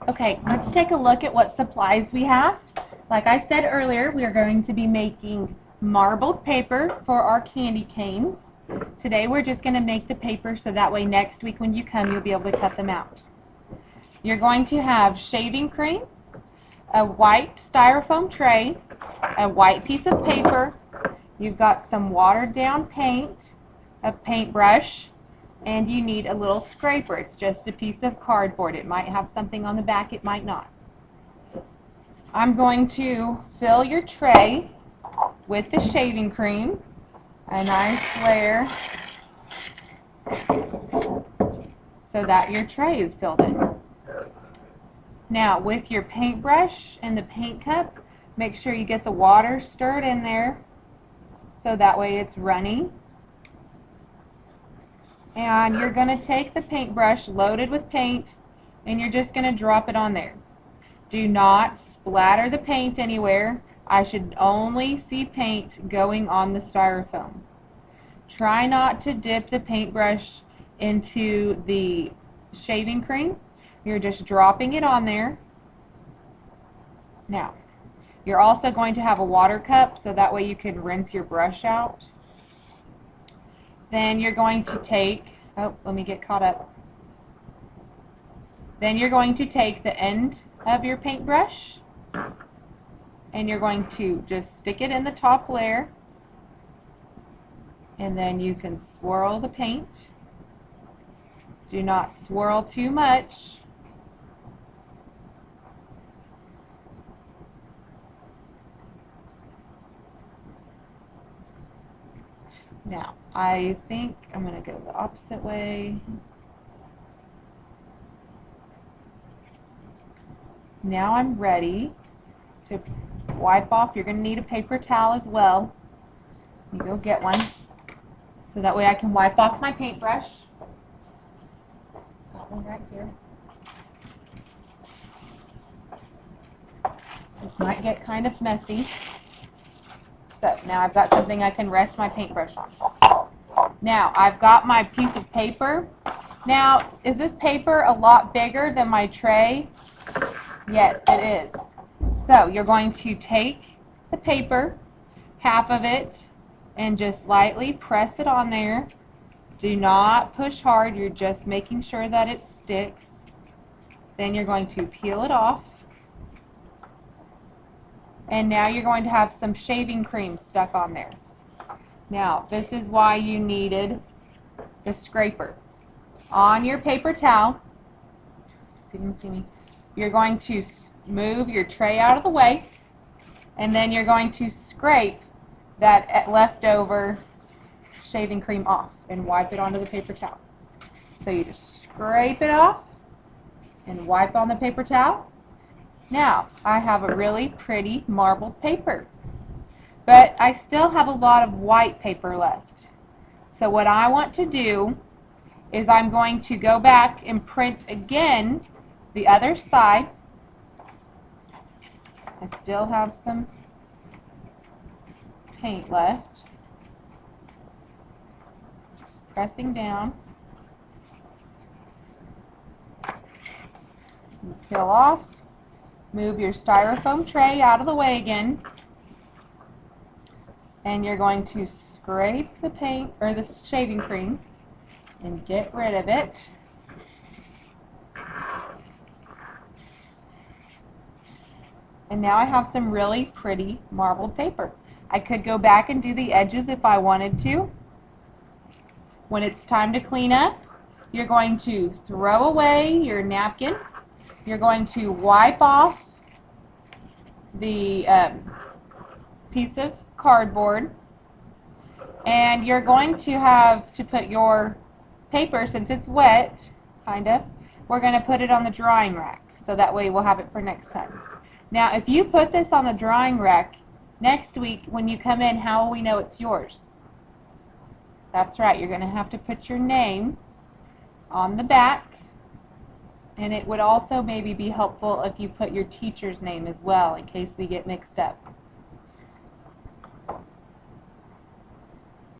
Okay, let's take a look at what supplies we have. Like I said earlier, we are going to be making marbled paper for our candy canes. Today we're just going to make the paper so that way next week when you come you'll be able to cut them out. You're going to have shaving cream, a white styrofoam tray, a white piece of paper, you've got some watered down paint, a paintbrush, and you need a little scraper. It's just a piece of cardboard. It might have something on the back, it might not. I'm going to fill your tray with the shaving cream, a nice layer, so that your tray is filled in. Now with your paintbrush and the paint cup, make sure you get the water stirred in there so that way it's running. And you're going to take the paintbrush loaded with paint and you're just going to drop it on there. Do not splatter the paint anywhere. I should only see paint going on the styrofoam. Try not to dip the paintbrush into the shaving cream. You're just dropping it on there. Now, you're also going to have a water cup so that way you can rinse your brush out. Then you're going to take, let me get caught up. Then you're going to take the end of your paintbrush and you're going to just stick it in the top layer, and then you can swirl the paint. Do not swirl too much. Now, I think I'm going to go the opposite way. Now I'm ready to wipe off. You're going to need a paper towel as well. You go get one so that way I can wipe off my paintbrush. Got one right here. This might get kind of messy. So now I've got something I can rest my paintbrush on. Now I've got my piece of paper. Now, is this paper a lot bigger than my tray? Yes, it is. So you're going to take the paper, half of it, and just lightly press it on there. Do not push hard. You're just making sure that it sticks. Then you're going to peel it off. And now you're going to have some shaving cream stuck on there. Now, this is why you needed the scraper. On your paper towel, see if you can see me, you're going to move your tray out of the way, and then you're going to scrape that leftover shaving cream off and wipe it onto the paper towel. So you just scrape it off and wipe on the paper towel. Now, I have a really pretty marbled paper, but I still have a lot of white paper left. So what I want to do is I'm going to go back and print again the other side. I still have some paint left. Just pressing down. You peel off. Move your styrofoam tray out of the way again, and you're going to scrape the paint or the shaving cream and get rid of it. And now I have some really pretty marbled paper. I could go back and do the edges if I wanted to. When it's time to clean up, you're going to throw away your napkin. You're going to wipe off the piece of cardboard, and you're going to have to put your paper, since it's wet, kind of, we're going to put it on the drying rack, so that way we'll have it for next time. Now, if you put this on the drying rack, next week when you come in, how will we know it's yours? That's right, you're going to have to put your name on the back. And it would also maybe be helpful if you put your teacher's name as well, in case we get mixed up.